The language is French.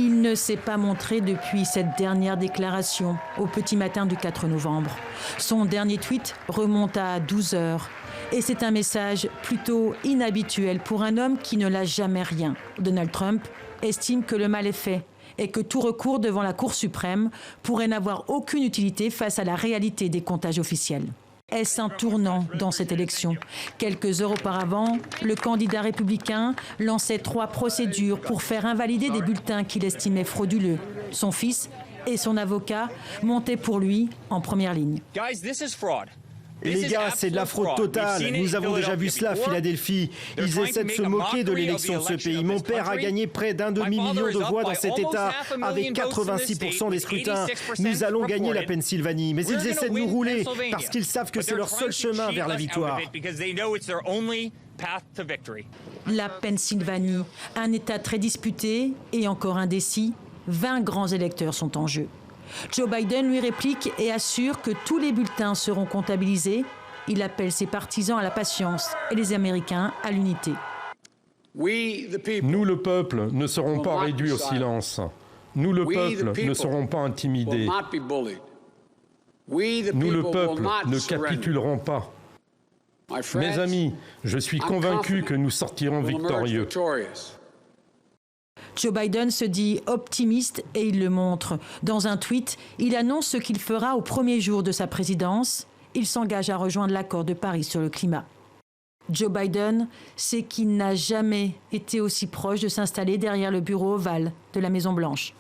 Il ne s'est pas montré depuis cette dernière déclaration au petit matin du 4 novembre. Son dernier tweet remonte à 12 heures. Et c'est un message plutôt inhabituel pour un homme qui ne lâche jamais rien. Donald Trump estime que le mal est fait et que tout recours devant la Cour suprême pourrait n'avoir aucune utilité face à la réalité des comptages officiels. Est-ce un tournant dans cette élection? Quelques heures auparavant, le candidat républicain lançait 3 procédures pour faire invalider des bulletins qu'il estimait frauduleux. Son fils et son avocat montaient pour lui en première ligne. Les gars, c'est de la fraude totale. Nous avons déjà vu cela à Philadelphie. Ils essaient de se moquer de l'élection de ce pays. Mon père a gagné près d'1 demi-million de voix dans cet État avec 86% des scrutins. Nous allons gagner la Pennsylvanie. Mais ils essaient de nous rouler parce qu'ils savent que c'est leur seul chemin vers la victoire. La Pennsylvanie, un État très disputé et encore indécis, 20 grands électeurs sont en jeu. Joe Biden lui réplique et assure que tous les bulletins seront comptabilisés. Il appelle ses partisans à la patience et les Américains à l'unité. Nous, le peuple, ne serons pas réduits au silence. Nous, le peuple, ne serons pas intimidés. Nous, le peuple, ne capitulerons pas. Mes amis, je suis convaincu que nous sortirons victorieux. Joe Biden se dit optimiste et il le montre. Dans un tweet, il annonce ce qu'il fera au premier jour de sa présidence. Il s'engage à rejoindre l'accord de Paris sur le climat. Joe Biden sait qu'il n'a jamais été aussi proche de s'installer derrière le bureau ovale de la Maison-Blanche.